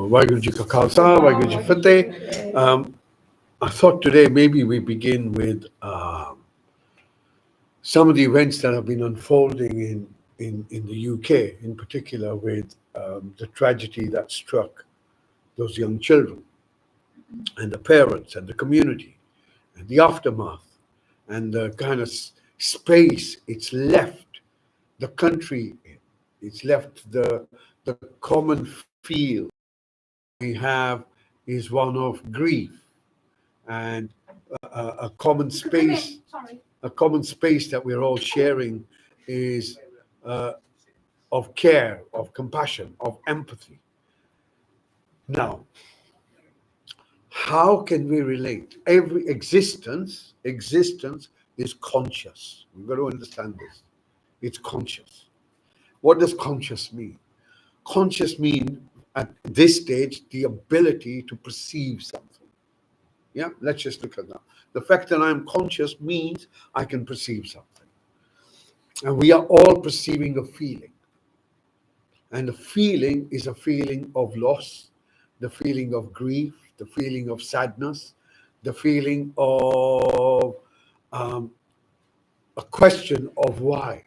Waheguru Ji Ka Khalsa, Waheguru Ji Fateh. I thought today maybe we begin with some of the events that have been unfolding in the UK, in particular with the tragedy that struck those young children and the parents and the community and the aftermath and the kind of space it's left the country in. It's left the common feel we have is one of grief and a common space. A common space that we're all sharing is of care, of compassion, of empathy. Now, how can we relate? Every existence is conscious. We've got to understand this. It's conscious. What does conscious mean? Conscious means at this stage the ability to perceive something. Yeah, let's just look at that. The fact that I'm conscious means I can perceive something. And we are all perceiving a feeling. And the feeling is a feeling of loss, the feeling of grief, the feeling of sadness, the feeling of a question of why.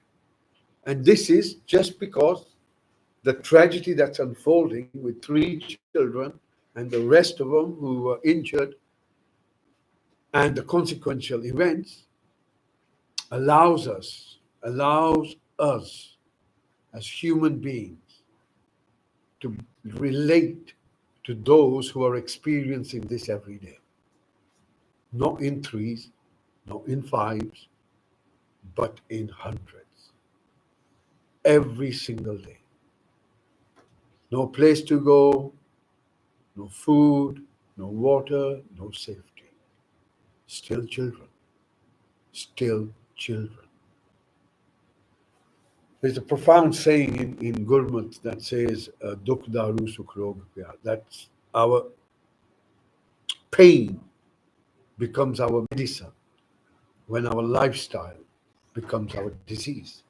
And this is just because the tragedy that's unfolding with 3 children and the rest of them who were injured and the consequential events allows us as human beings to relate to those who are experiencing this every day. Not in 3s, not in 5s, but in hundreds. Every single day. No place to go, no food, no water, no safety. Still children. Still children. There's a profound saying in Gurmat that says, Dukh daru sukh rog pyar. That's our pain becomes our medicine when our lifestyle becomes our disease.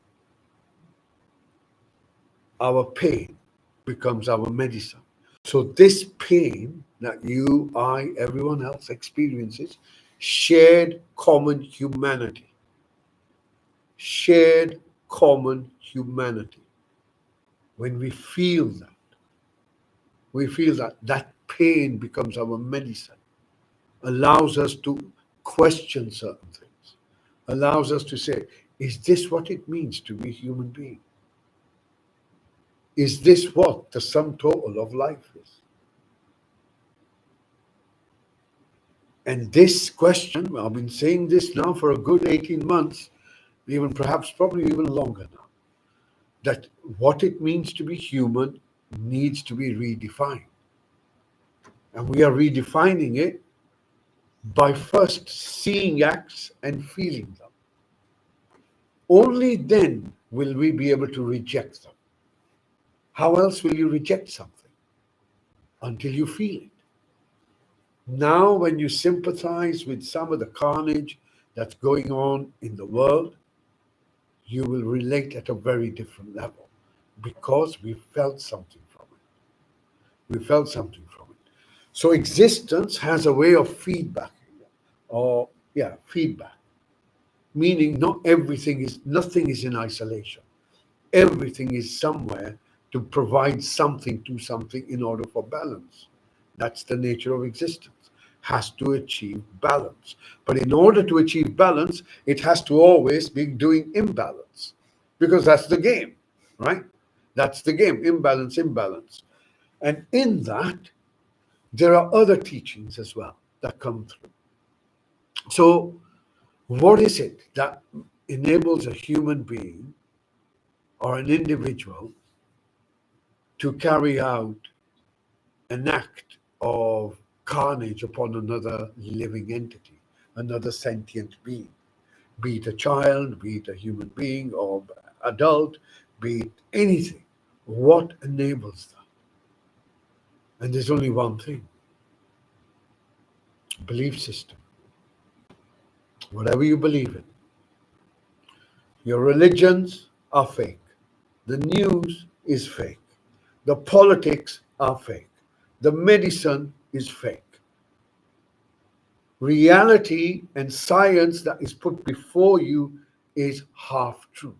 Our pain becomes our medicine. So this pain that you, I, everyone else experiences, shared common humanity. Shared common humanity. When we feel that pain becomes our medicine, allows us to question certain things, allows us to say, is this what it means to be a human being? Is this what the sum total of life is? And this question, I've been saying this now for a good 18 months, even perhaps probably even longer now, that what it means to be human needs to be redefined. And we are redefining it by first seeing acts and feeling them. Only then will we be able to reject them. How else will you reject something? Until you feel it. Now, when you sympathize with some of the carnage that's going on in the world, you will relate at a very different level because we felt something from it. We felt something from it. So existence has a way of feedback, feedback. Meaning nothing is in isolation. Everything is somewhere to provide something to something in order for balance. That's the nature of existence. Has to achieve balance. But in order to achieve balance, it has to always be doing imbalance. Because that's the game, right? That's the game, imbalance. And in that, there are other teachings as well that come through. So, what is it that enables a human being or an individual to carry out an act of carnage upon another living entity, another sentient being, be it a child, be it a human being or adult, be it anything? What enables that? And there's only one thing: belief system. Whatever you believe in. Your religions are fake. The news is fake. The politics are fake. The medicine is fake. Reality and science that is put before you is half true.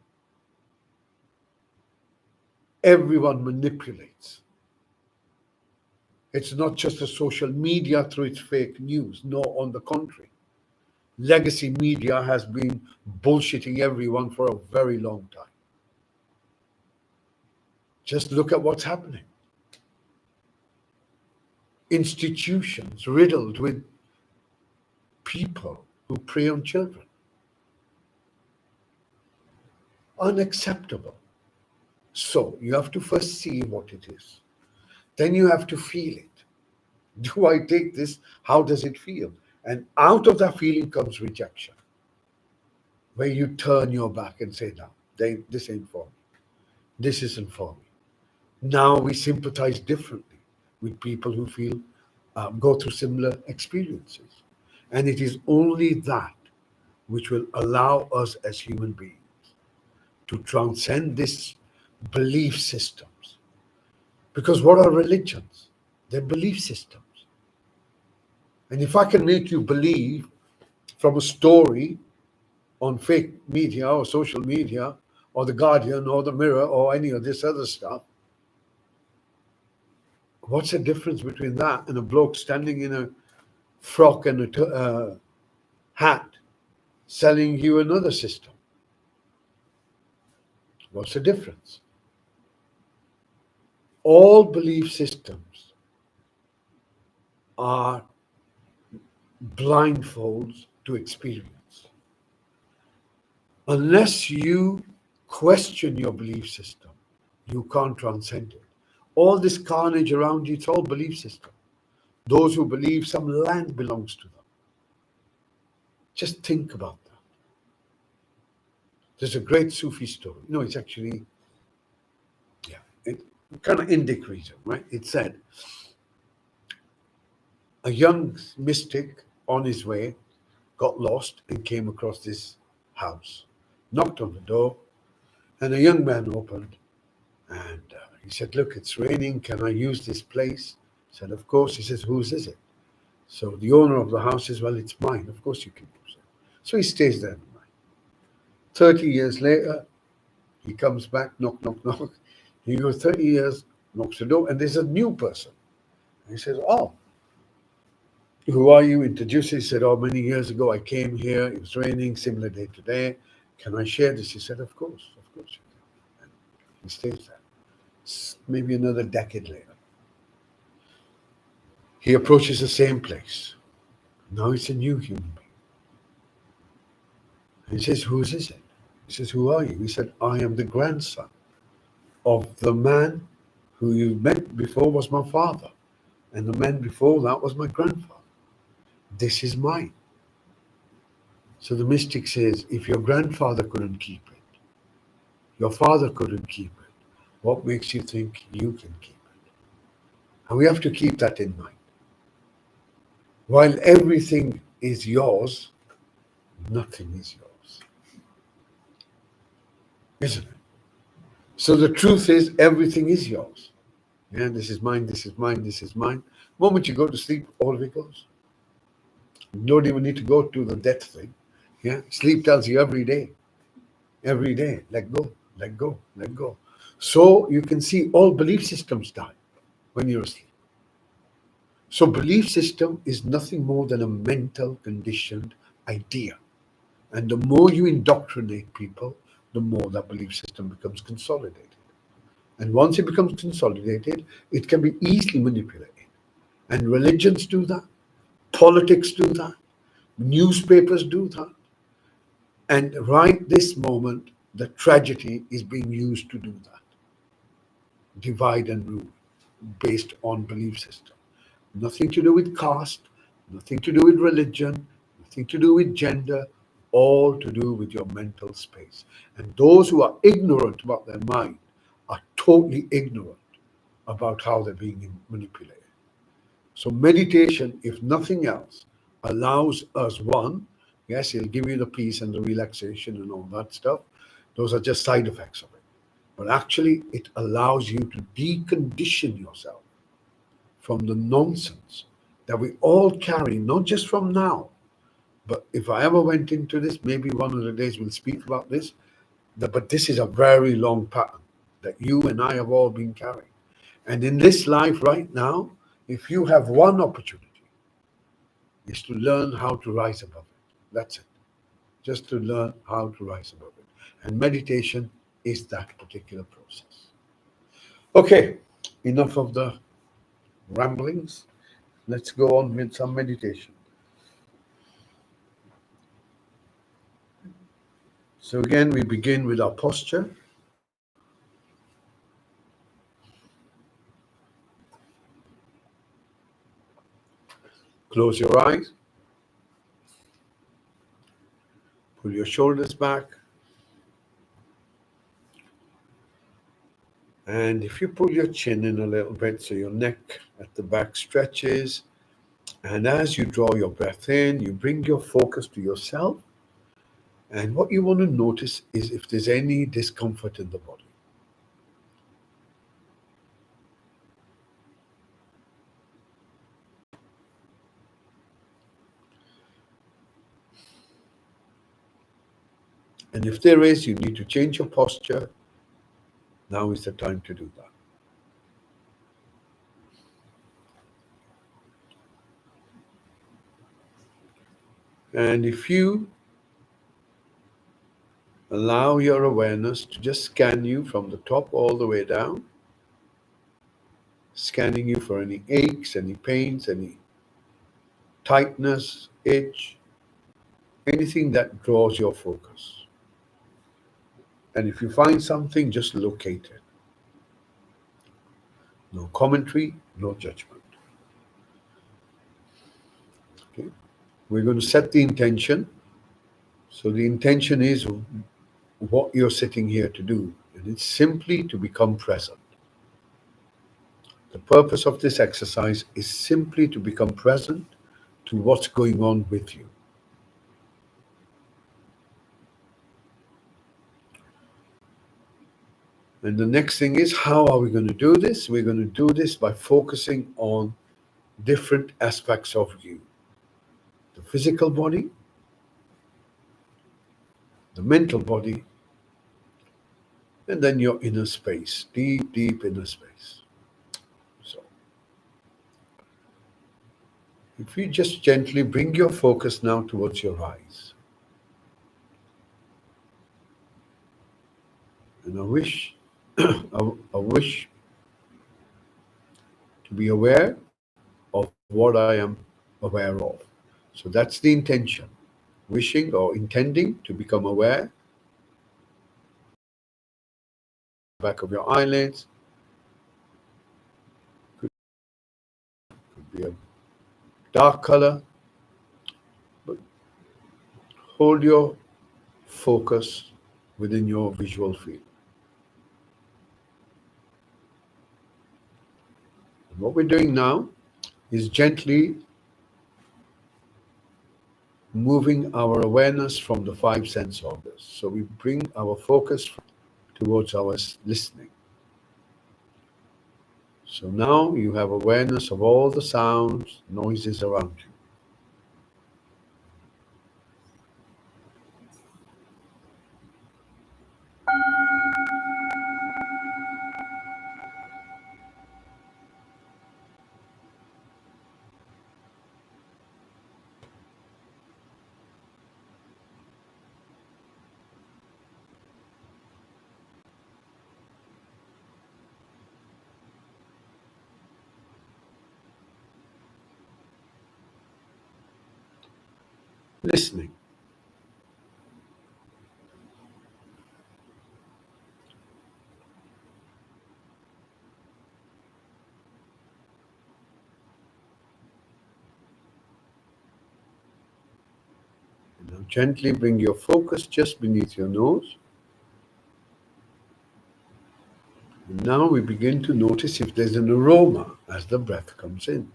Everyone manipulates. It's not just the social media through its fake news. No, on the contrary. Legacy media has been bullshitting everyone for a very long time. Just look at what's happening. Institutions riddled with people who prey on children. Unacceptable. So you have to first see what it is. Then you have to feel it. Do I take this? How does it feel? And out of that feeling comes rejection, where you turn your back and say, no, this ain't for me. This isn't for me. Now we sympathize differently with people who feel, go through similar experiences. And it is only that which will allow us as human beings to transcend this belief systems. Because what are religions? They're belief systems. And if I can make you believe from a story on fake media or social media or the Guardian or the Mirror or any of this other stuff, what's the difference between that and a bloke standing in a frock and a hat selling you another system? What's the difference? All belief systems are blindfolds to experience. Unless you question your belief system, you can't transcend it. All this carnage around you, it's all belief system. Those who believe some land belongs to them. Just think about that. There's a great Sufi story. No, it's actually, it kind of Indic region, right? It said, a young mystic on his way got lost and came across this house, knocked on the door, and a young man opened, and he said, look, it's raining, can I use this place? He said, of course. He says, whose is it? So the owner of the house says, well, it's mine, of course you can use it. So he stays there. 30 years later, he comes back, knock, knock, knock. He goes 30 years, knocks the door, and there's a new person. And he says, oh, who are you? Introduces. He said, oh, many years ago I came here, it was raining, similar day today. Can I share this? He said, of course you can. And he stays there. Maybe another decade later, he approaches the same place. Now it's a new human being. And he says, whose is it? He says, who are you? He said, I am the grandson of the man who you met before was my father. And the man before that was my grandfather. This is mine. So the mystic says, if your grandfather couldn't keep it, your father couldn't keep it, what makes you think you can keep it? And we have to keep that in mind. While everything is yours, nothing is yours. Isn't it? So the truth is, everything is yours. Yeah, this is mine, this is mine, this is mine. The moment you go to sleep, all of it goes. You don't even need to go to the death thing. Yeah, sleep tells you every day, let go, let go, let go. So you can see all belief systems die when you're asleep. So belief system is nothing more than a mental conditioned idea. And the more you indoctrinate people, the more that belief system becomes consolidated. And once it becomes consolidated, it can be easily manipulated. And religions do that, politics do that, newspapers do that. And right this moment, the tragedy is being used to do that. Divide and rule based on belief system. Nothing to do with caste, nothing to do with religion, nothing to do with gender, all to do with your mental space. And those who are ignorant about their mind are totally ignorant about how they're being manipulated. So meditation, if nothing else, allows us one, yes, it'll give you the peace and the relaxation and all that stuff. Those are just side effects of it. But actually, it allows you to decondition yourself from the nonsense that we all carry, not just from now, but if I ever went into this, maybe one of the days we'll speak about this. But this is a very long pattern that you and I have all been carrying. And in this life right now, if you have one opportunity, is to learn how to rise above it. That's it. Just to learn how to rise above it. And meditation is that particular process. Okay, enough of the ramblings. Let's go on with some meditation. So again, we begin with our posture. Close your eyes. Pull your shoulders back. And if you pull your chin in a little bit so your neck at the back stretches, and as you draw your breath in, you bring your focus to yourself. And what you want to notice is if there's any discomfort in the body. And if there is, you need to change your posture. Now is the time to do that. And if you allow your awareness to just scan you from the top all the way down, scanning you for any aches, any pains, any tightness, itch, anything that draws your focus. And if you find something, just locate it. No commentary, no judgment. Okay? We're going to set the intention. So the intention is what you're sitting here to do, and it's simply to become present. The purpose of this exercise is simply to become present to what's going on with you. And the next thing is, how are we going to do this? We're going to do this by focusing on different aspects of you: the physical body, the mental body, and then your inner space, deep, deep inner space. So, if you just gently bring your focus now towards your eyes, and I wish, I wish to be aware of what I am aware of. So that's the intention. Wishing or intending to become aware. Back of your eyelids could be a dark color, but hold your focus within your visual field. And what we're doing now is gently moving our awareness from the five sense organs. So we bring our focus towards our listening. So now you have awareness of all the sounds, noises around you. Listening. Now gently bring your focus just beneath your nose. And now we begin to notice if there's an aroma as the breath comes in.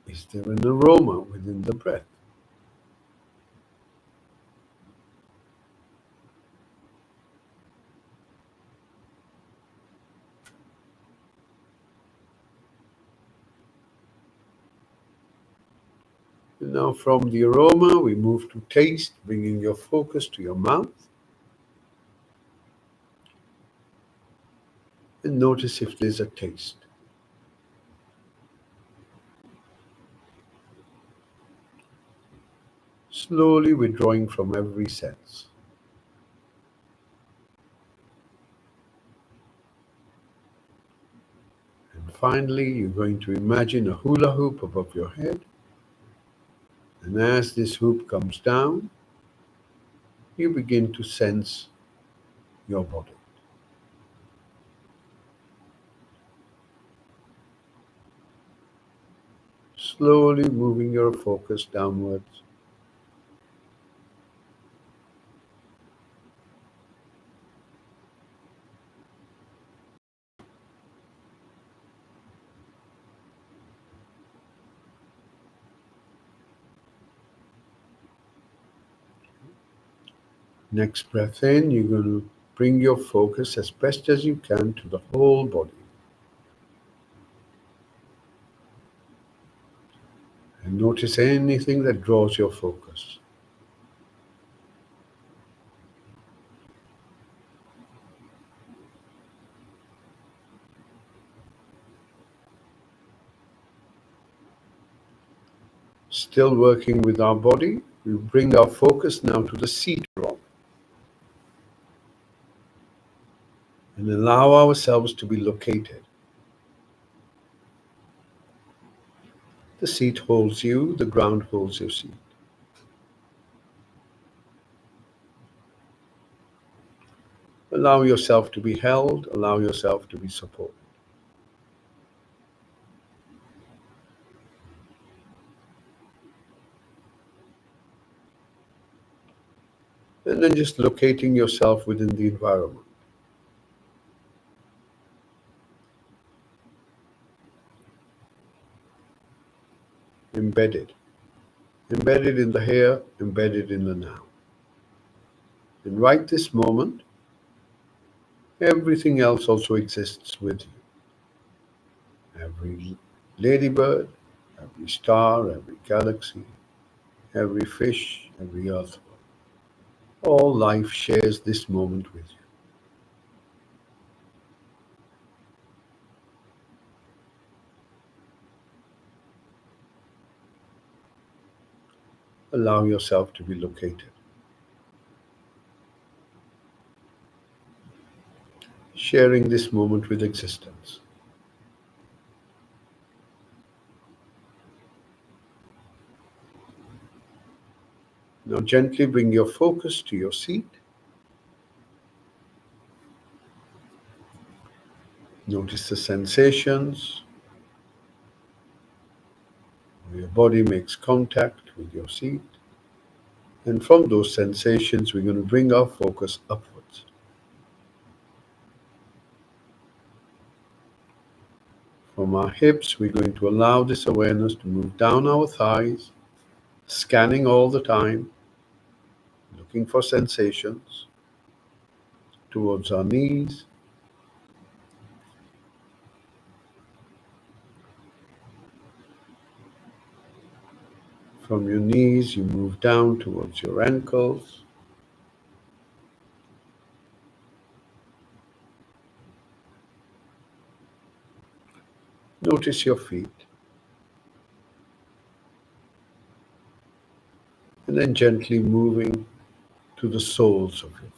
Is there an aroma within the breath? And now from the aroma, we move to taste, bringing your focus to your mouth. And notice if there's a taste. Slowly withdrawing from every sense. And finally, you're going to imagine a hula hoop above your head. And as this hoop comes down, you begin to sense your body. Slowly moving your focus downwards. Next breath in, you're going to bring your focus as best as you can to the whole body. And notice anything that draws your focus. Still working with our body, we bring our focus now to the seat rock and allow ourselves to be located. The seat holds you, the ground holds your seat. Allow yourself to be held, allow yourself to be supported. And then just locating yourself within the environment. Embedded. Embedded in the here, embedded in the now. And right this moment, everything else also exists with you. Every ladybird, every star, every galaxy, every fish, every earthworm. All life shares this moment with you. Allow yourself to be located. Sharing this moment with existence. Now gently bring your focus to your seat. Notice the sensations. Your body makes contact with your seat. And from those sensations, we're going to bring our focus upwards. From our hips, we're going to allow this awareness to move down our thighs, scanning all the time, looking for sensations, towards our knees. From your knees, you move down towards your ankles. Notice your feet. And then gently moving to the soles of your feet.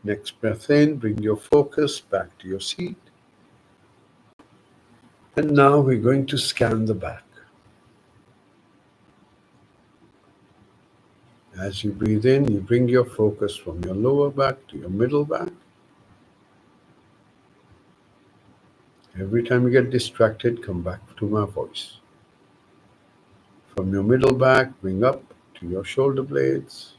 Next breath in, bring your focus back to your seat. And now we're going to scan the back. As you breathe in, you bring your focus from your lower back to your middle back. Every time you get distracted, come back to my voice. From your middle back, bring up to your shoulder blades.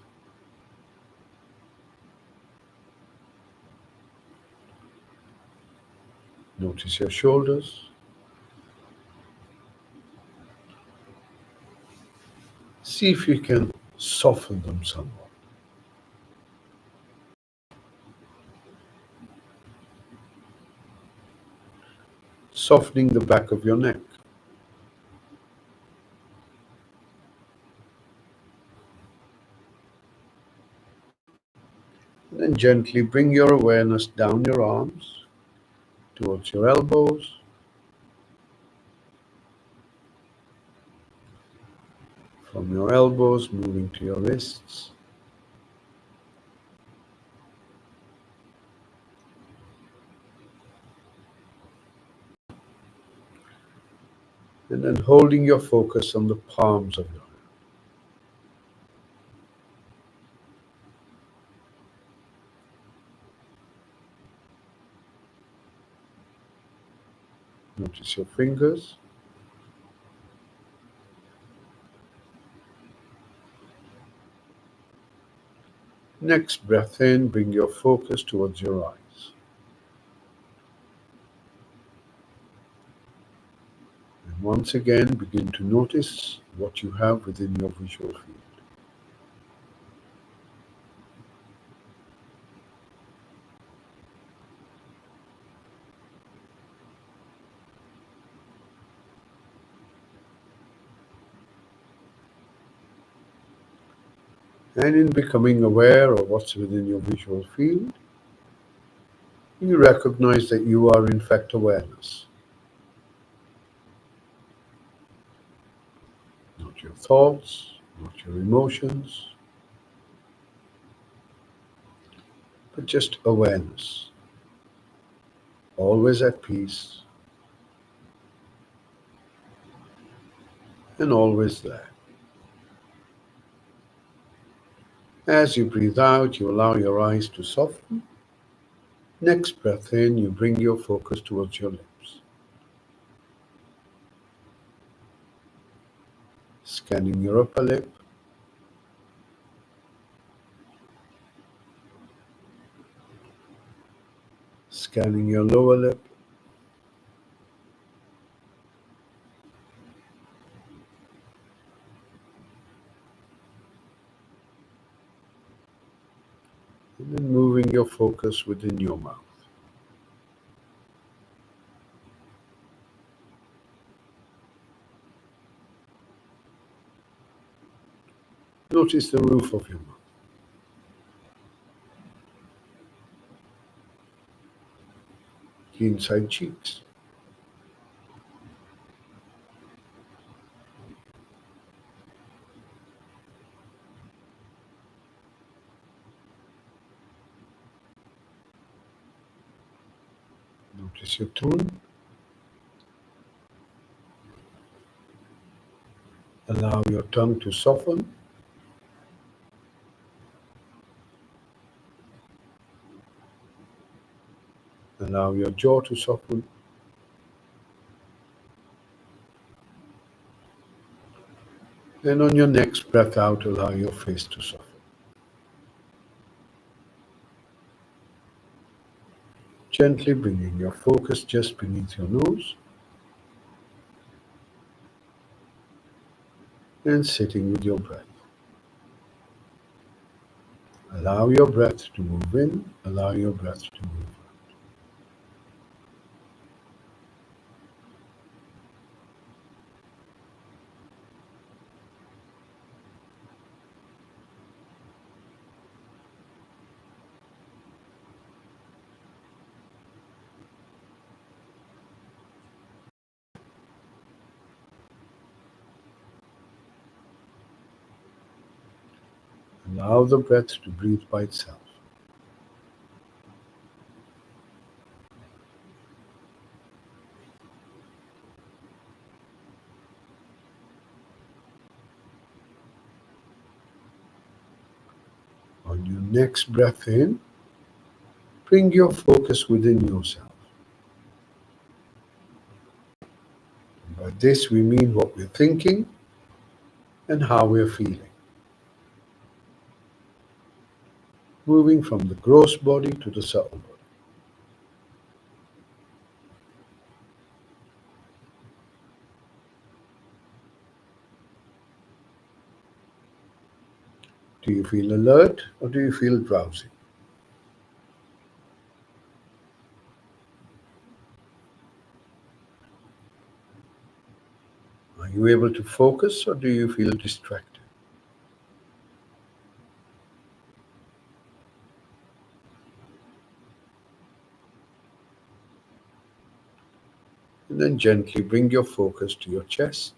Notice your shoulders. See if you can soften them somewhat. Softening the back of your neck. And then gently bring your awareness down your arms towards your elbows, from your elbows moving to your wrists, and then holding your focus on the palms of your hands. Notice your fingers. Next breath in, bring your focus towards your eyes. And once again, begin to notice what you have within your visual field. And in becoming aware of what's within your visual field, you recognize that you are in fact awareness. Not your thoughts, not your emotions, but just awareness. Always at peace and always there. As you breathe out, you allow your eyes to soften. Next breath in, you bring your focus towards your lips. Scanning your upper lip, scanning your lower lip, and then moving your focus within your mouth. Notice the roof of your mouth, the inside cheeks. Notice your tongue. Allow your tongue to soften. Allow your jaw to soften. And on your next breath out, allow your face to soften. Gently bringing your focus just beneath your nose and sitting with your breath. Allow your breath to move in, allow your breath to move out. Allow the breath to breathe by itself. On your next breath in, bring your focus within yourself. And by this we mean what we're thinking and how we're feeling. Moving from the gross body to the subtle body. feel alert or do you feel drowsy? Are you able to focus or do you feel distracted? And then gently bring your focus to your chest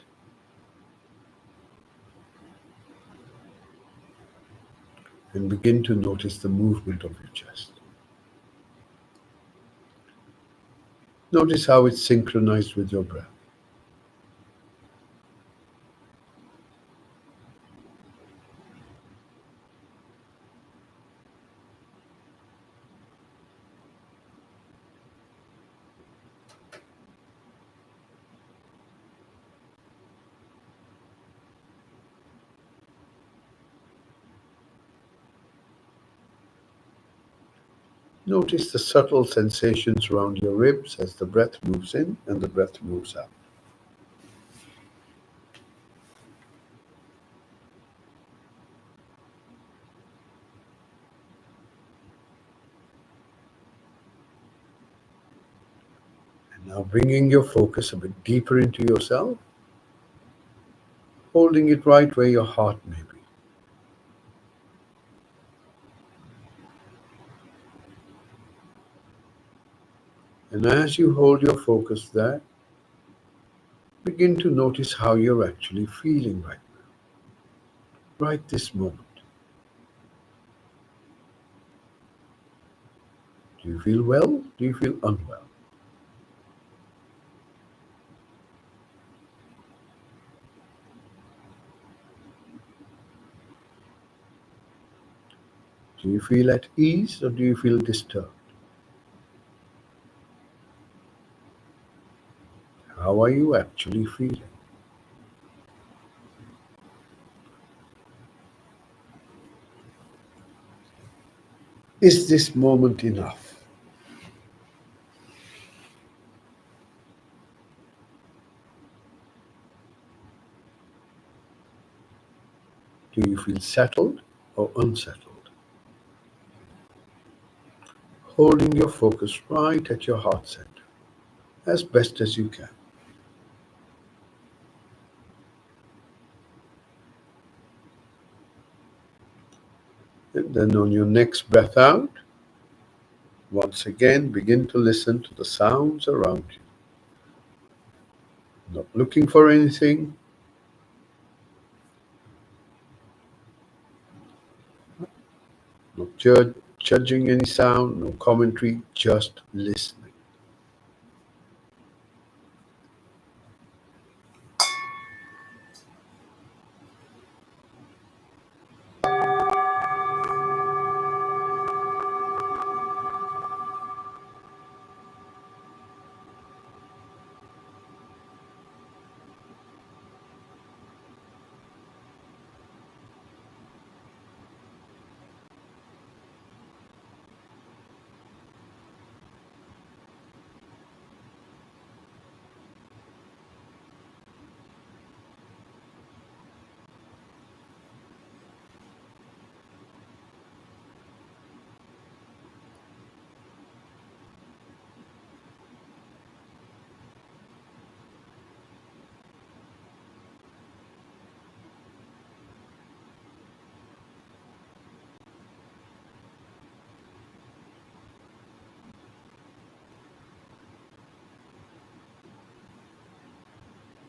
and begin to notice the movement of your chest. Notice how it's synchronized with your breath. Notice the subtle sensations around your ribs as the breath moves in and the breath moves out. And now bringing your focus a bit deeper into yourself, holding it right where your heart may be. And as you hold your focus there, begin to notice how you're actually feeling right this moment. Do you feel well? Do you feel unwell? Do you feel at ease or do you feel disturbed? How are you actually feeling? Is this moment enough? Do you feel settled or unsettled? Holding your focus right at your heart center as best as you can. And then on your next breath out, once again begin to listen to the sounds around you. Not looking for anything, not judging any sound, no commentary, just listening.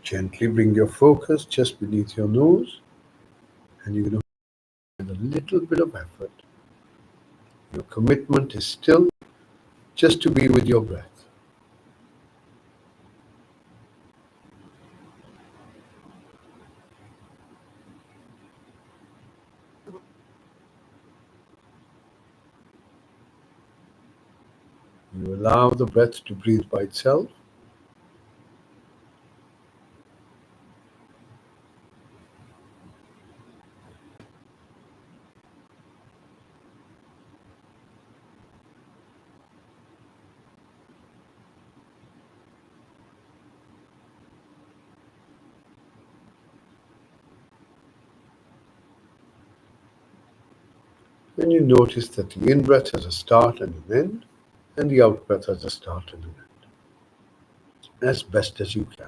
Gently bring your focus just beneath your nose, and you're going to find a little bit of effort. Your commitment is still just to be with your breath. You allow the breath to breathe by itself. And you notice that the in breath has a start and an end, and the out breath has a start and an end, as best as you can.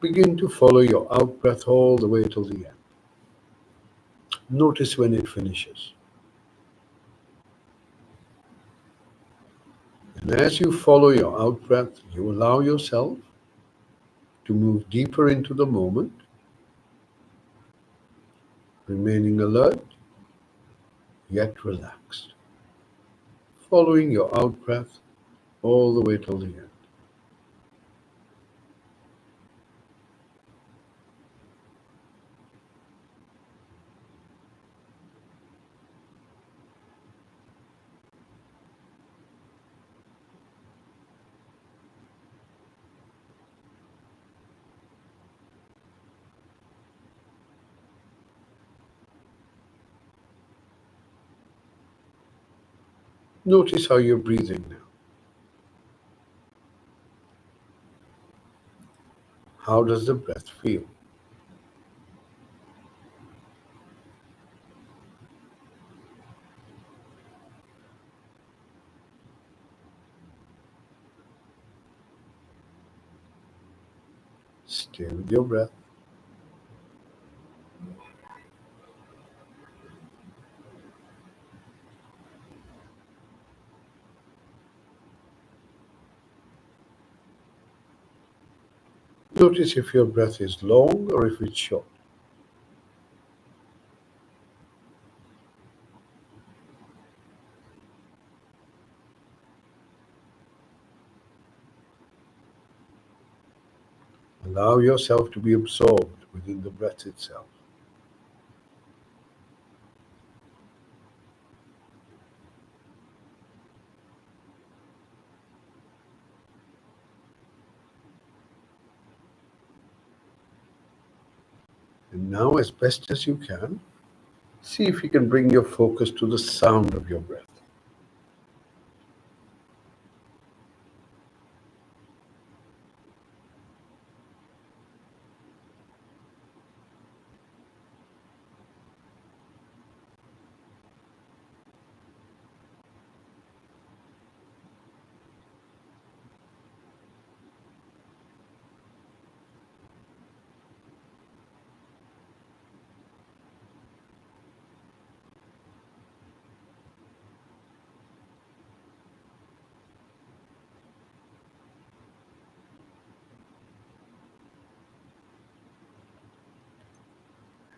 Begin to follow your out breath all the way till the end. Notice when it finishes. And as you follow your out breath, you allow yourself to move deeper into the moment, remaining alert yet relaxed, following your out breath all the way till the end. Notice how you're breathing now. How does the breath feel? Stay with your breath. Notice if your breath is long or if it's short. Allow yourself to be absorbed within the breath itself. And now, as best as you can, see if you can bring your focus to the sound of your breath.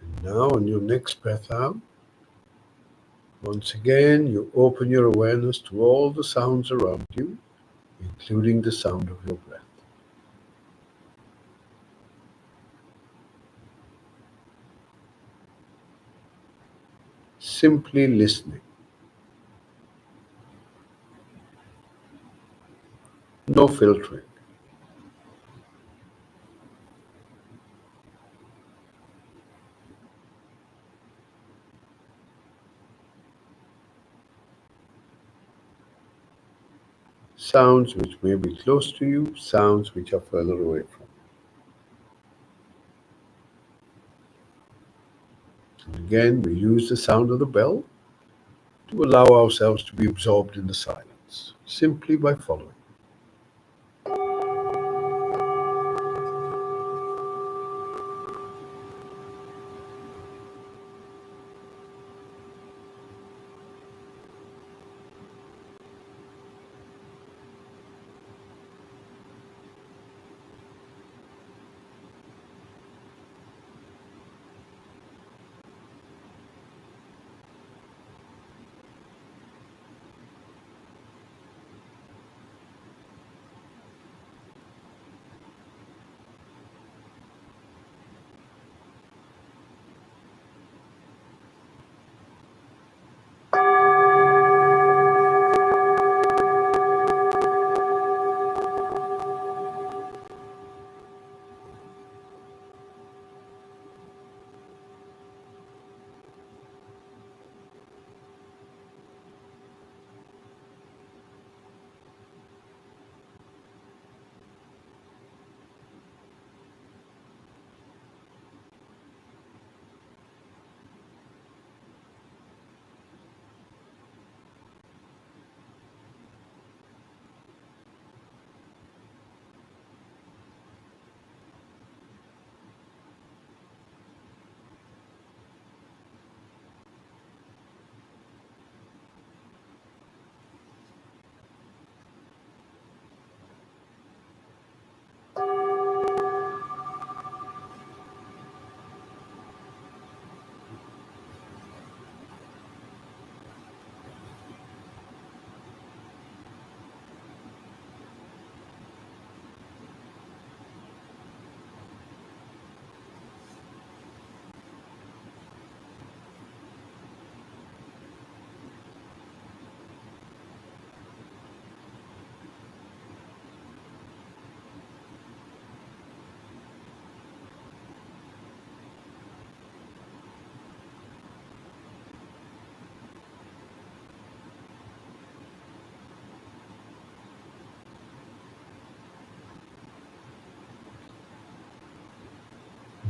And now, on your next breath out, once again, you open your awareness to all the sounds around you, including the sound of your breath. Simply listening. No filtering. Sounds which may be close to you, sounds which are further away from you. And again, we use the sound of the bell to allow ourselves to be absorbed in the silence, simply by following.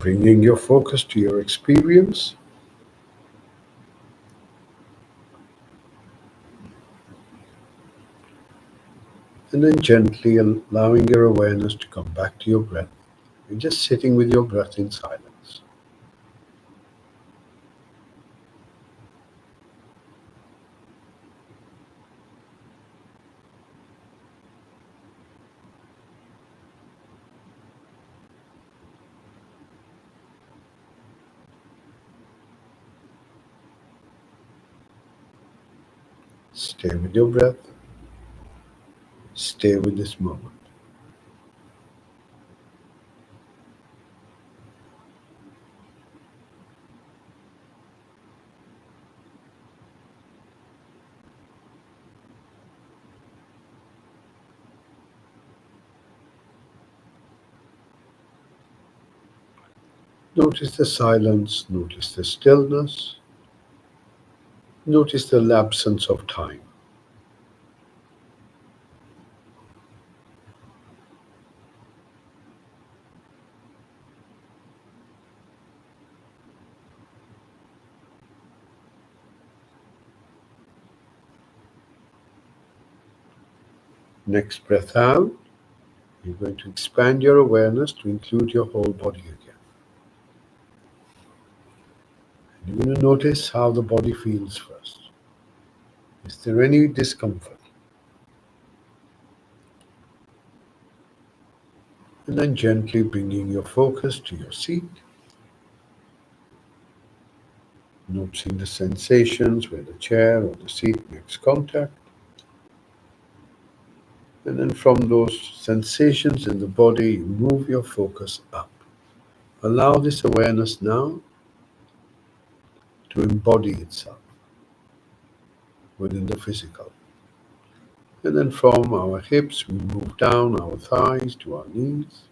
Bringing your focus to your experience, and then gently allowing your awareness to come back to your breath. You're just sitting with your breath in silence. Stay with your breath. Stay with this moment. Notice the silence, notice the stillness, notice the absence of time. Next breath out, you're going to expand your awareness to include your whole body again. And you're going to notice how the body feels first. Is there any discomfort? And then gently bringing your focus to your seat, noticing the sensations where the chair or the seat makes contact. And then from those sensations in the body, you move your focus up. Allow this awareness now to embody itself within the physical. And then from our hips, we move down our thighs to our knees.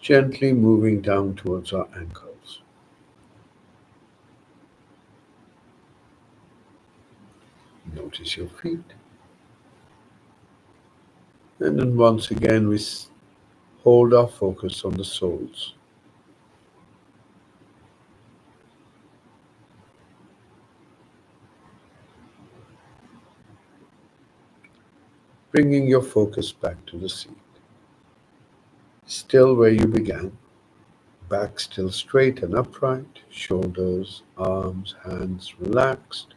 Gently moving down towards our ankles. Notice your feet. And then once again, we hold our focus on the soles. Bringing your focus back to the seat. Still where you began. Back still straight and upright. Shoulders, arms, hands relaxed.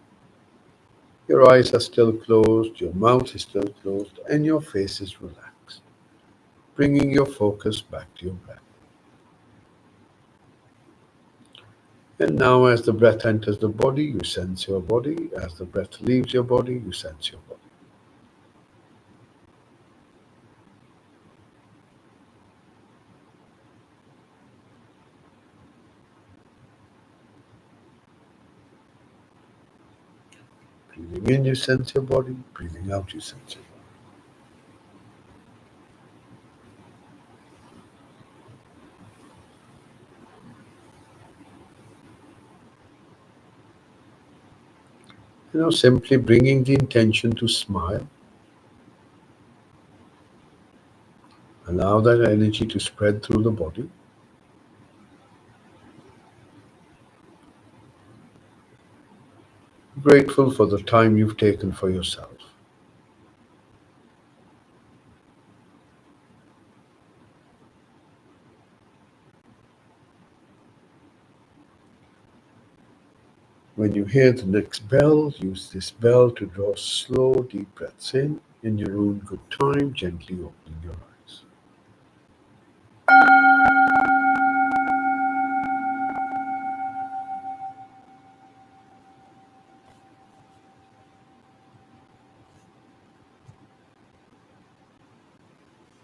Your eyes are still closed, your mouth is still closed, and your face is relaxed. Bringing your focus back to your breath. And now as the breath enters the body, you sense your body. As the breath leaves your body, you sense your body. Breathing in, you sense your body. Breathing out, you sense your body. Simply bringing the intention to smile. Allow that energy to spread through the body. Grateful for the time you've taken for yourself. When you hear the next bell, use this bell to draw slow, deep breaths in your own good time, gently opening your eyes.